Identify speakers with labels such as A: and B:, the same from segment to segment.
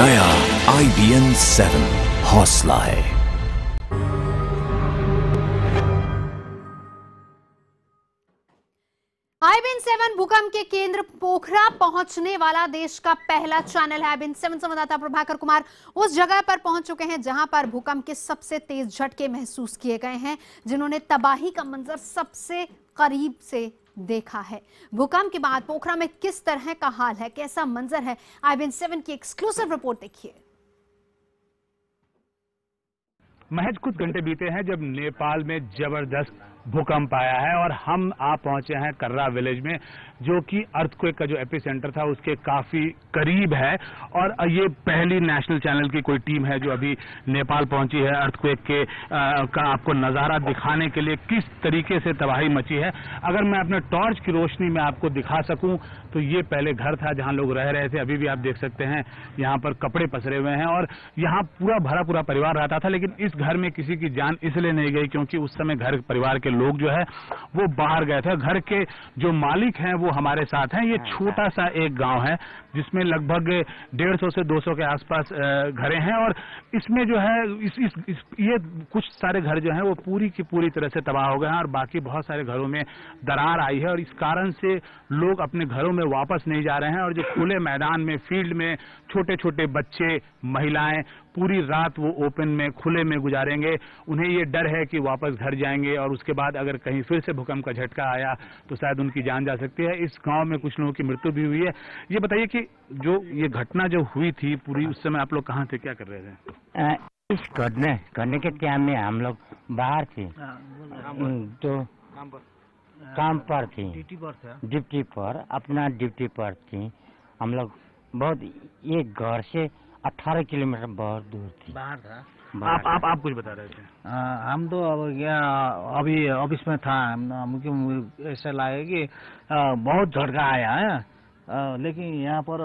A: नया IBN 7 हौसला है।
B: IBN 7 भूकंप के केंद्र पोखरा पहुंचने वाला देश का पहला चैनल है। IBN 7 संवाददाता प्रभाकर कुमार उस जगह पर पहुंच चुके हैं जहां पर भूकंप के सबसे तेज झटके महसूस किए गए हैं, जिन्होंने तबाही का मंजर सबसे करीब से देखा है। भूकंप के बाद पोखरा में किस तरह का हाल है, कैसा मंजर है, IBN 7 की एक्सक्लूसिव रिपोर्ट देखिए।
C: महज कुछ घंटे बीते हैं जब नेपाल में जबरदस्त भूकंप आया है और हम आ पहुंचे हैं कर्रा विलेज में, जो कि अर्थक्वेक का जो एपिसेंटर था उसके काफी करीब है। और ये पहली नेशनल चैनल की कोई टीम है जो अभी नेपाल पहुंची है अर्थक्वेक के का आपको नजारा दिखाने के लिए किस तरीके से तबाही मची है। अगर मैं अपने टॉर्च की रोशनी में आपको दिखा सकूं तो ये पहले घर था जहां लोग रह रहे थे। अभी भी आप देख सकते हैं यहाँ पर कपड़े पसरे हुए हैं और यहाँ पूरा परिवार रहता था, लेकिन इस घर में किसी की जान इसलिए नहीं गई क्योंकि उस समय घर परिवार के लोग जो है वो बाहर गए थे। घर के जो मालिक हैं वो हमारे साथ हैं। ये छोटा सा एक गांव है जिसमें लगभग 150 से 200 के आसपास घरें हैं और इसमें जो है ये कुछ सारे घर जो हैं वो पूरी की पूरी तरह से तबाह हो गए हैं और बाकी बहुत सारे घरों में दरार आई है और इस कारण से लोग अपने घरों में वापस नहीं जा रहे हैं। और जो खुले मैदान में, फील्ड में छोटे छोटे बच्चे, महिलाएं पूरी रात वो ओपन में, खुले में गुजारेंगे। उन्हें ये डर है कि वापस घर जाएंगे और उसके बाद अगर कहीं फिर से भूकंप का झटका आया तो शायद उनकी जान जा सकती है। इस गांव में कुछ लोगों की मृत्यु भी हुई है। ये बताइए कि जो ये घटना जो हुई थी पूरी, उस समय आप लोग कहाँ थे, क्या कर रहे थे?
D: इस घटने के टाइम में हम लोग बाहर थे, तो काम पर थी, ड्यूटी पर, अपना ड्यूटी पर थी। हम लोग बहुत, एक घर से 18 किलोमीटर बहुत दूर थी,
C: बाहर था। आप कुछ बता रहे थे?
E: हम तो अब क्या, अभी ऑफिस में था, हमको ऐसा लगा कि बहुत झटका आया है, लेकिन यहाँ पर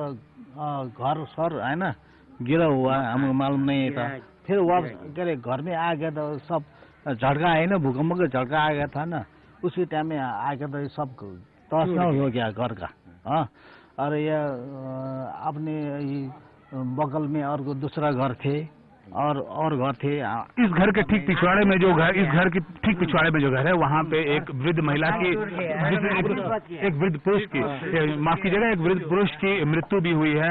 E: घर सर है ना गिरा हुआ है, हमको मालूम नहीं था। फिर वापस घर में आ गया तो सब झटका है ना, भूकंप का झटका आ गया था ना, उसी टाइम में आ गया तो सब तहस हो गया घर का। हाँ, और ये अपने बगल में और दूसरा घर थे और घर थे।
C: इस घर के ठीक पिछवाड़े में जो घर, इस घर के ठीक पिछवाड़े में जो घर है वहाँ पे एक वृद्ध महिला की, एक वृद्ध पुरुष की, माफ कीजिएगा, एक वृद्ध पुरुष की मृत्यु भी हुई है।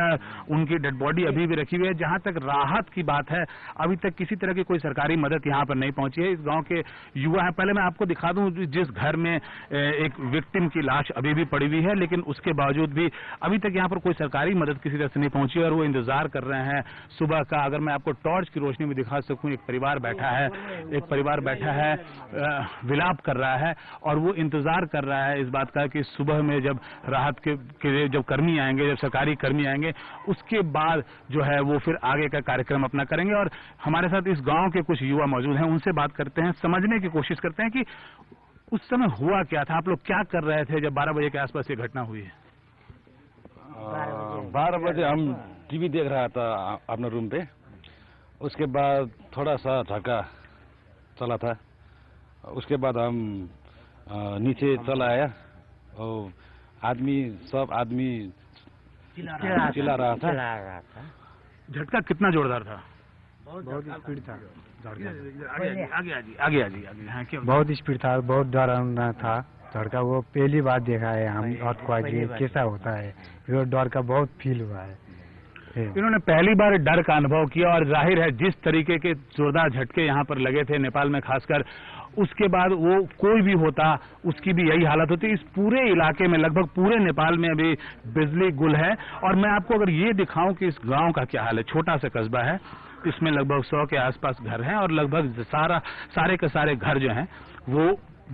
C: उनकी डेड बॉडी अभी भी रखी हुई है। जहाँ तक राहत की बात है, अभी तक किसी तरह की कोई सरकारी मदद यहाँ पर नहीं पहुंची है। इस गाँव के युवा है, पहले मैं आपको दिखा दूं जिस घर में एक विक्टिम की लाश अभी भी पड़ी हुई है, लेकिन उसके बावजूद भी अभी तक यहाँ पर कोई सरकारी मदद किसी तरह से नहीं पहुंची और वो इंतजार कर रहे हैं सुबह का। अगर मैं आपको टॉर्च की रोशनी में दिखा सकूं, एक परिवार बैठा है, विलाप कर रहा है और वो इंतजार कर रहा है इस बात का कि सुबह में जब राहत के जब कर्मी आएंगे, जब सरकारी कर्मी आएंगे, उसके बाद जो है वो फिर आगे का कार्यक्रम अपना करेंगे। और हमारे साथ इस गांव के कुछ युवा मौजूद हैं, उनसे बात करते हैं, समझने की कोशिश करते हैं कि उस समय हुआ क्या था, आप लोग क्या कर रहे थे जब 12 बजे के आसपास ये घटना हुई है?
F: 12 बजे हम टीवी देख रहा था अपने रूम पे। उसके बाद थोड़ा सा झटका चला था, उसके बाद हम नीचे चला आया और सब आदमी चिल्ला रहा था।
C: झटका कितना जोरदार था?
E: बहुत स्पीड था,
C: आगे। हाँ, क्या?
E: बहुत स्पीड था, बहुत डरावना था झटका। वो पहली बार देखा है हम अर्थक्वेक कैसा होता है, वो डर का बहुत फील हुआ है।
C: इन्होंने पहली बार डर का अनुभव किया और जाहिर है जिस तरीके के जोरदार झटके यहाँ पर लगे थे नेपाल में खासकर, उसके बाद वो कोई भी होता उसकी भी यही हालत होती। इस पूरे इलाके में, लगभग पूरे नेपाल में अभी बिजली गुल है। और मैं आपको अगर ये दिखाऊं कि इस गांव का क्या हाल है, छोटा सा कस्बा है, इसमें लगभग 100 के आसपास घर हैं और लगभग सारे के सारे घर जो हैं वो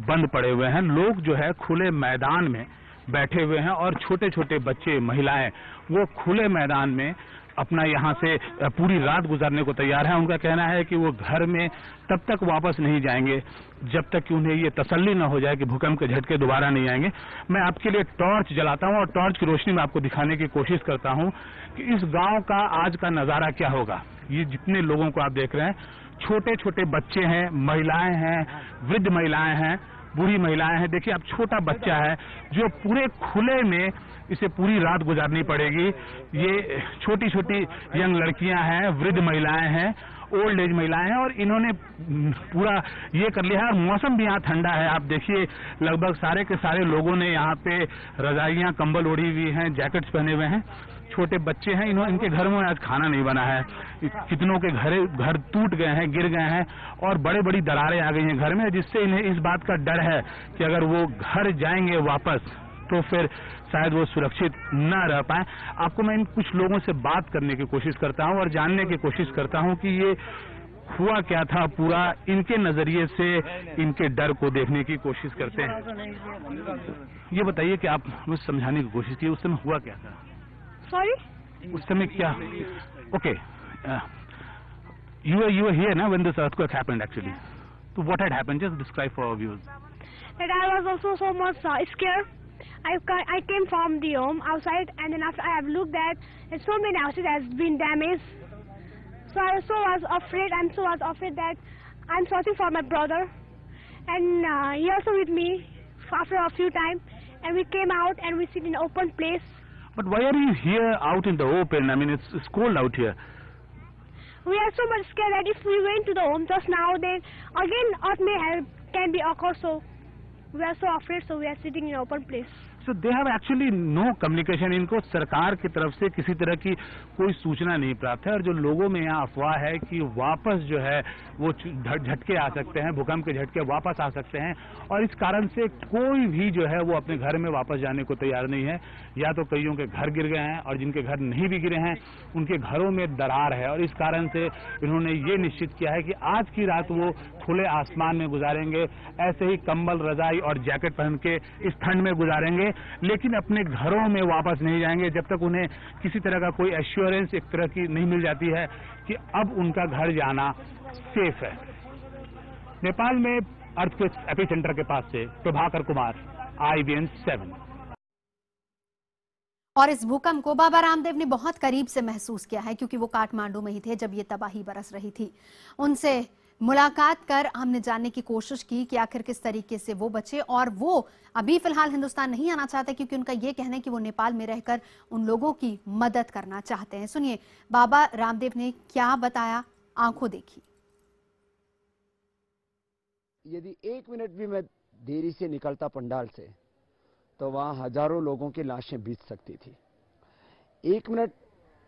C: बंद पड़े हुए हैं। लोग जो है खुले मैदान में बैठे हुए हैं और छोटे छोटे बच्चे, महिलाएं वो खुले मैदान में अपना यहाँ से पूरी रात गुजारने को तैयार है। उनका कहना है कि वो घर में तब तक वापस नहीं जाएंगे जब तक कि उन्हें ये तसल्ली न हो जाए कि भूकंप के झटके दोबारा नहीं आएंगे। मैं आपके लिए टॉर्च जलाता हूँ और टॉर्च की रोशनी में आपको दिखाने की कोशिश करता हूँ कि इस गांव का आज का नजारा क्या होगा। ये जितने लोगों को आप देख रहे हैं, छोटे छोटे बच्चे हैं, महिलाएं हैं, वृद्ध महिलाएं हैं, बूढ़ी महिलाएं हैं, देखिए अब छोटा बच्चा है जो पूरे खुले में इसे पूरी रात गुजारनी पड़ेगी। ये छोटी छोटी यंग लड़कियां हैं, वृद्ध महिलाएं हैं, ओल्ड एज महिलाएं हैं और इन्होंने पूरा ये कर लिया है। और मौसम भी यहाँ ठंडा है, आप देखिए लगभग सारे के सारे लोगों ने यहाँ पे रजाइयां कंबल ओढ़ी हुई हैं, जैकेट्स पहने हुए हैं। छोटे बच्चे हैं, इनके घरों में आज खाना नहीं बना है, कितनों के घर टूट गए हैं, गिर गए हैं और बड़े बड़ी दरारें आ गई हैं घर में, जिससे इन्हें इस बात का डर है कि अगर वो घर जाएंगे वापस तो फिर शायद वो सुरक्षित न रह पाए। आपको मैं इन कुछ लोगों से बात करने की कोशिश करता हूं और जानने की कोशिश करता हूं कि ये हुआ क्या था पूरा, इनके नजरिए से इनके डर को देखने की कोशिश करते हैं। ये बताइए कि आप मुझे समझाने की कोशिश की उस समय हुआ क्या था?
G: सॉरी,
C: उस समय क्या? ओके, you were here ना when this earthquake happened actually. So what had happened? Just describe for our viewers.
G: that I was also so much scared. I came from the home outside, and then after I have looked at, and so many houses has been damaged. So I was afraid. I'm so afraid that I'm searching for my brother, and he also with me after a few time, and we came out and we sit in an open place.
C: But why are you here out in the open? I mean, it's cold out here.
G: We are so much scared that if we went to the home just now, then again earth can be occur. So we are so afraid. So we are sitting in an open place.
C: So they have actually no communication. इनको सरकार की तरफ से किसी तरह की कोई सूचना नहीं प्राप्त है और जो लोगों में यहाँ अफवाह है कि वापस जो है वो झटके आ सकते हैं, भूकंप के झटके वापस आ सकते हैं और इस कारण से कोई भी जो है वो अपने घर में वापस जाने को तैयार नहीं है। या तो कईयों के घर गिर गए हैं और जिनके घर नहीं भी गिरे हैं उनके घरों में दरार है और इस कारण से इन्होंने ये निश्चित किया है कि आज की रात वो खुले आसमान में गुजारेंगे, ऐसे ही कंबल, रजाई और जैकेट पहन के इस ठंड में गुजारेंगे, लेकिन अपने घरों में वापस नहीं जाएंगे जब तक उन्हें किसी तरह का कोई एश्योरेंस एक तरह की नहीं मिल जाती है कि अब उनका घर जाना सेफ है। नेपाल में अर्थक्वेक एपिसेंटर के पास से प्रभाकर कुमार, IBN 7।
B: और इस भूकंप को बाबा रामदेव ने बहुत करीब से महसूस किया है क्योंकि वो काठमांडू में ही थे जब ये तबाही बरस रही थी। उनसे मुलाकात कर हमने जानने की कोशिश की कि आखिर किस तरीके से वो बचे और वो अभी फिलहाल हिंदुस्तान नहीं आना चाहते क्योंकि उनका ये कहना है कि वो नेपाल में रहकर उन लोगों की मदद करना चाहते हैं। सुनिए बाबा रामदेव ने क्या बताया, आंखों देखी।
H: यदि 1 मिनट भी मैं देरी से निकलता पंडाल से तो वहां हजारों लोगों की लाशें बीत सकती थी। 1 मिनट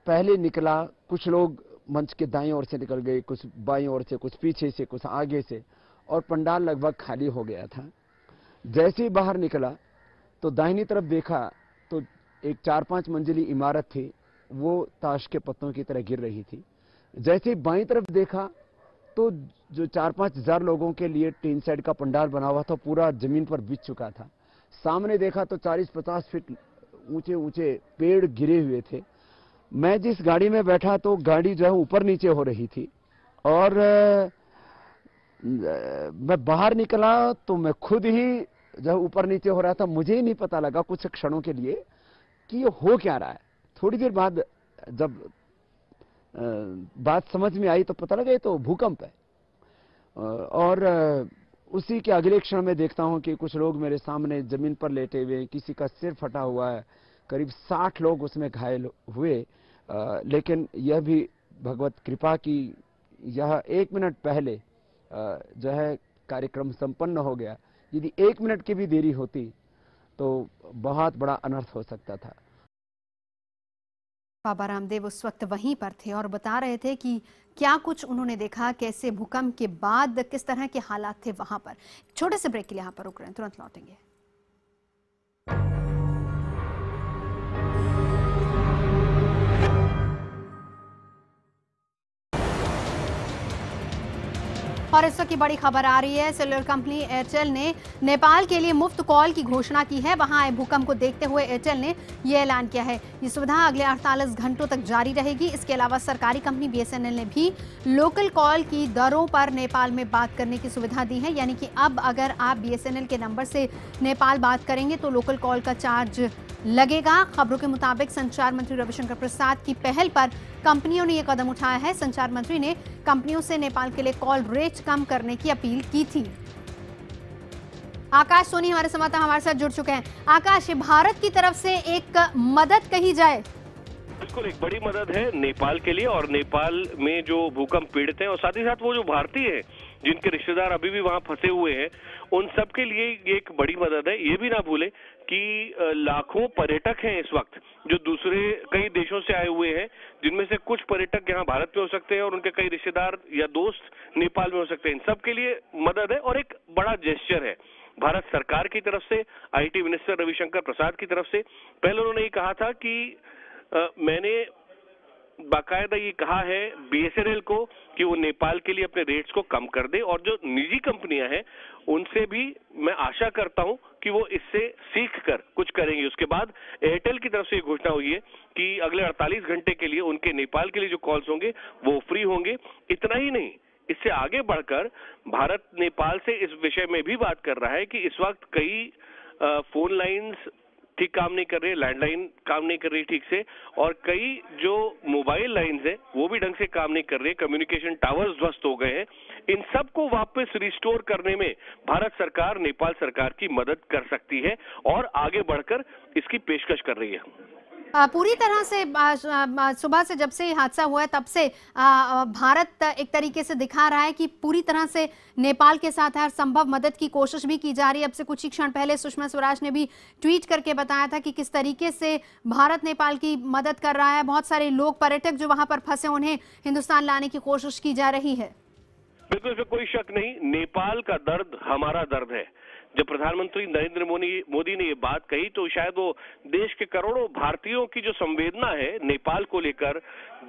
H: पहले निकला, कुछ लोग मंच के दाईं ओर से निकल गए, कुछ बाईं ओर से, कुछ पीछे से, कुछ आगे से और पंडाल लगभग खाली हो गया था। जैसे ही बाहर निकला तो दाहिनी तरफ देखा तो एक 4-5 मंजिली इमारत थी, वो ताश के पत्तों की तरह गिर रही थी। जैसे ही बाईं तरफ देखा तो जो 4-5 हजार लोगों के लिए टीन शेड का पंडाल बना हुआ था पूरा जमीन पर बिछ चुका था। सामने देखा तो 40-50 फीट ऊंचे ऊंचे पेड़ गिरे हुए थे। मैं जिस गाड़ी में बैठा तो गाड़ी जो है ऊपर नीचे हो रही थी और मैं बाहर निकला तो मैं खुद ही जो ऊपर नीचे हो रहा था। मुझे ही नहीं पता लगा कुछ क्षणों के लिए कि ये हो क्या रहा है। थोड़ी देर बाद जब बात समझ में आई तो पता लगा ये तो भूकंप है और उसी के अगले क्षण में देखता हूं कि कुछ लोग मेरे सामने जमीन पर लेटे हुए, किसी का सिर फटा हुआ है, करीब 60 लोग उसमें घायल हुए। लेकिन यह भी भगवत कृपा की यह 1 मिनट पहले जो है कार्यक्रम संपन्न हो गया। यदि 1 मिनट की भी देरी होती तो बहुत बड़ा अनर्थ हो सकता था।
B: बाबा रामदेव उस वक्त वहीं पर थे और बता रहे थे कि क्या कुछ उन्होंने देखा, कैसे भूकंप के बाद किस तरह के हालात थे वहां पर। छोटे से ब्रेक के लिए यहां पर रुक रहे हैं, तुरंत लौटेंगे। और इस वक्त की बड़ी खबर आ रही है, सेलुलर कंपनी एयरटेल ने नेपाल के लिए मुफ्त कॉल की घोषणा की है। वहां आए भूकंप को देखते हुए एयरटेल ने यह ऐलान किया है। ये सुविधा अगले 48 घंटों तक जारी रहेगी। इसके अलावा सरकारी कंपनी BSNL ने भी लोकल कॉल की दरों पर नेपाल में बात करने की सुविधा दी है। यानी कि अब अगर आप BSNL के नंबर से नेपाल बात करेंगे तो लोकल कॉल का चार्ज लगेगा। खबरों के मुताबिक संचार मंत्री रविशंकर प्रसाद की पहल पर कंपनियों ने यह कदम उठाया है। संचार मंत्री ने कंपनियों से नेपाल के लिए कॉल रेट कम करने की अपील की थी। आकाश सोनी हमारे संवाददाता हमारे साथ जुड़ चुके हैं। आकाश, भारत की तरफ से एक मदद कही जाए?
I: बिल्कुल एक बड़ी मदद है नेपाल के लिए, और नेपाल में जो भूकंप पीड़ित हैं और साथ ही साथ वो जो भारतीय हैं जिनके रिश्तेदार अभी भी वहां फंसे हुए हैं, उन सब के लिए ये एक बड़ी मदद है। ये भी ना भूले कि लाखों पर्यटक हैं इस वक्त जो दूसरे कई देशों से आए हुए हैं, जिनमें से कुछ पर्यटक यहाँ भारत में हो सकते हैं और उनके कई रिश्तेदार या दोस्त नेपाल में हो सकते हैं। इन सब के लिए मदद है और एक बड़ा जेस्चर है भारत सरकार की तरफ से, IT मिनिस्टर रविशंकर प्रसाद की तरफ से। पहले उन्होंने ये कहा था कि मैंने बाकायदा ये कहा है BSNL को कि वो नेपाल के लिए अपने रेट्स को कम कर दे, और जो निजी कंपनियां हैं उनसे भी मैं आशा करता हूं कि वो इससे सीख कर कुछ करेंगे। उसके बाद एयरटेल की तरफ से ये घोषणा हुई है कि अगले 48 घंटे के लिए उनके नेपाल के लिए जो कॉल्स होंगे वो फ्री होंगे। इतना ही नहीं, इससे आगे बढ़कर भारत नेपाल से इस विषय में भी बात कर रहा है कि इस वक्त कई फोन लाइन्स ठीक काम नहीं कर रही, लैंडलाइन काम नहीं कर रही ठीक से, और कई जो मोबाइल लाइन्स हैं वो भी ढंग से काम नहीं कर रही, कम्युनिकेशन टावर्स ध्वस्त हो गए हैं। इन सब को वापस रिस्टोर करने में भारत सरकार नेपाल सरकार की मदद कर सकती है और आगे बढ़कर इसकी पेशकश कर रही है।
B: पूरी तरह से सुबह से जब से हादसा हुआ है तब से भारत एक तरीके से दिखा रहा है कि पूरी तरह से नेपाल के साथ हर संभव मदद की कोशिश भी की जा रही है। अब से कुछ ही क्षण पहले सुषमा स्वराज ने भी ट्वीट करके बताया था कि किस तरीके से भारत नेपाल की मदद कर रहा है। बहुत सारे लोग, पर्यटक जो वहां पर फंसे, उन्हें हिंदुस्तान लाने की कोशिश की जा रही है।
I: बिल्कुल, इसमें कोई शक नहीं, नेपाल का दर्द हमारा दर्द है। जब प्रधानमंत्री नरेंद्र मोदी ने ये बात कही तो शायद वो देश के करोड़ों भारतीयों की जो संवेदना है नेपाल को लेकर,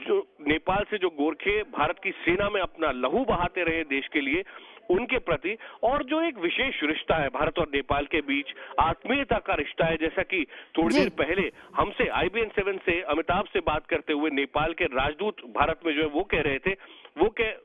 I: जो नेपाल से जो गोरखे भारत की सेना में अपना लहू बहाते रहे देश के लिए, उनके प्रति, और जो एक विशेष रिश्ता है भारत और नेपाल के बीच, आत्मीयता का रिश्ता है। जैसा कि थोड़ी देर पहले हमसे IBN 7 से अमिताभ से बात करते हुए नेपाल के राजदूत भारत में जो है वो कह रहे थे,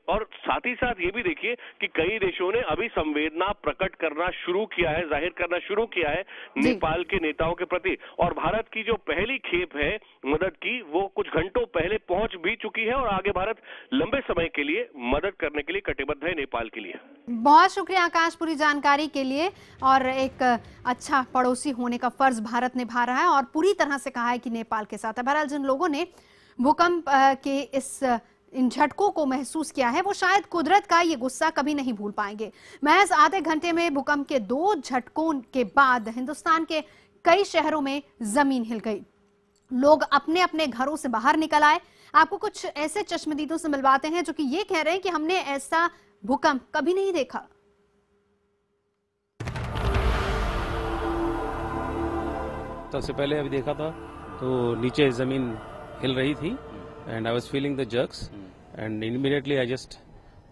I: और साथ ही साथ ये भी देखिए कि कई देशों ने अभी संवेदना प्रकट करना शुरू किया है, जाहिर करना शुरू किया है नेपाल के नेताओं के प्रति, और भारत की जो पहली खेप है मदद की वो कुछ घंटों पहले पहुंच भी चुकी है, और आगे भारत लंबे समय के लिए मदद करने के लिए कटिबद्ध है नेपाल के लिए।
B: बहुत शुक्रिया आकाश पूरी जानकारी के लिए। और एक अच्छा पड़ोसी होने का फर्ज भारत निभा रहा है और पूरी तरह से कहा है कि नेपाल के साथ है। बहरहाल जिन लोगों ने भूकंप के इन झटकों को महसूस किया है वो शायद कुदरत का ये गुस्सा कभी नहीं भूल पाएंगे। महज आधे घंटे में भूकंप के 2 झटकों के बाद हिंदुस्तान के कई शहरों में जमीन हिल गई। लोग अपने अपने घरों से बाहर निकल आए। आपको कुछ ऐसे चश्मदीदों से मिलवाते हैं जो कि ये कह रहे हैं कि हमने ऐसा भूकंप कभी नहीं देखा।
J: सबसे पहले अभी देखा था तो नीचे जमीन हिल रही थी and I was feeling the jerks and immediately I just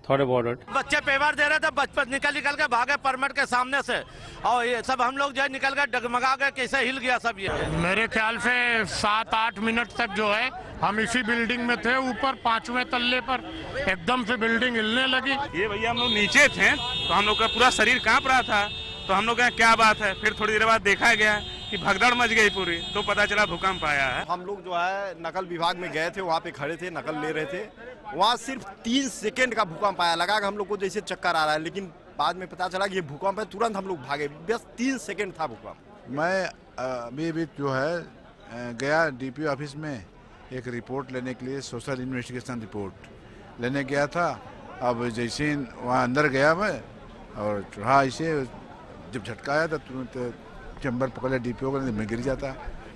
J: thought about it.
K: बच्चे पेपर दे रहे थे, बचपन निकल के भागे परमिट के सामने से, और ये सब हम लोग जो है निकल गए, डगमगा गए, कैसे हिल गया सब ये।
L: मेरे ख्याल से 7-8 मिनट तक जो है हम इसी बिल्डिंग में थे, ऊपर 5वें तल्ले पर एकदम से बिल्डिंग हिलने लगी।
M: ये भैया हम लोग नीचे थे तो हम लोग का पूरा शरीर कांप रहा था, तो हम लोग क्या बात है, फिर थोड़ी देर बाद देखा गया कि भगदड़ मच गई पूरी, तो पता चला भूकंप आया है।
N: हम लोग जो है नकल विभाग में गए थे, वहाँ पे खड़े थे, नकल ले रहे थे। वहाँ सिर्फ 3 सेकंड का भूकंप आया, लगा कि हम लोग को जैसे चक्कर आ रहा है, लेकिन बाद में पता चला कि ये भूकंप है। तुरंत हम लोग भागे, बस 3 सेकंड था भूकंप।
O: मैं अभी जो है गया DPO ऑफिस में एक रिपोर्ट लेने के लिए, सोशल इन्वेस्टिगेशन रिपोर्ट लेने गया था। अब जैसे वहाँ अंदर गया मैं और चढ़ा, ऐसे जब झटका आया तो तुरंत चैम्बर पकड़ लिया DPO को, मैं गिर जाता,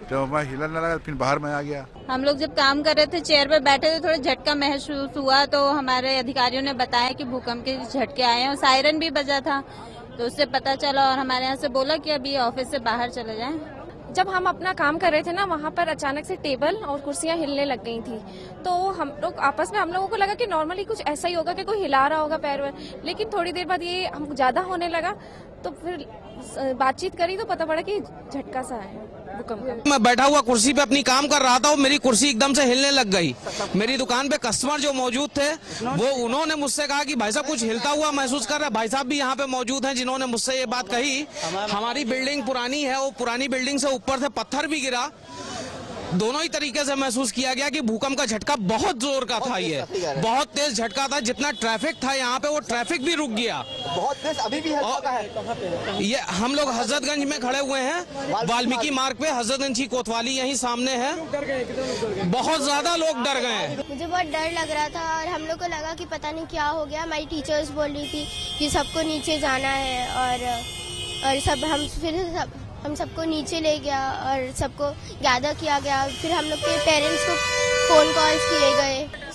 O: तो मैं हिला न लगा, फिर बाहर में आ गया।
P: हम लोग जब काम कर रहे थे, चेयर पे बैठे थे, थोड़ा झटका महसूस हुआ, तो हमारे अधिकारियों ने बताया कि भूकंप के झटके आए हैं, और सायरन भी बजा था, तो उससे पता चला और हमारे यहाँ से बोला कि अभी ऑफिस से बाहर चले जाएं।
Q: जब हम अपना काम कर रहे थे ना, वहाँ पर अचानक से टेबल और कुर्सियाँ हिलने लग गई थी, तो हम लोग आपस में, हम लोगों को लगा कि नॉर्मली कुछ ऐसा ही होगा कि कोई हिला रहा होगा पैर वैर, लेकिन थोड़ी देर बाद ये हम ज्यादा होने लगा, तो फिर बातचीत करी तो पता पड़ा कि झटका सा है भूकंप का।
R: मैं बैठा हुआ कुर्सी पे अपनी काम कर रहा था और मेरी कुर्सी एकदम से हिलने लग गई। मेरी दुकान पे कस्टमर जो मौजूद थे वो उन्होंने मुझसे कहा कि भाई साहब कुछ हिलता हुआ महसूस कर रहा है। भाई साहब भी यहाँ पे मौजूद हैं जिन्होंने मुझसे ये बात कही। हमारी बिल्डिंग पुरानी है, वो पुरानी बिल्डिंग से ऊपर से पत्थर भी गिरा दोनों ही तरीके से महसूस किया गया कि भूकंप का झटका बहुत जोर का था। ये बहुत तेज झटका था। जितना ट्रैफिक था यहाँ पे वो ट्रैफिक भी रुक गया।
S: बहुत तेज अभी भी है।
R: ये हम लोग हजरतगंज में खड़े हुए हैं, वाल्मीकि मार्ग पे। हजरतगंज की कोतवाली यहीं सामने है। बहुत ज्यादा लोग डर गए हैं।
T: मुझे बहुत डर लग रहा था और हम लोग को लगा कि पता नहीं क्या हो गया। हमारी टीचर्स बोल रही थी कि सबको नीचे जाना है और हम सबको नीचे ले गया और सबको गैदर किया गया। फिर हम लोग के पेरेंट्स को फोन कॉल्स किए गए।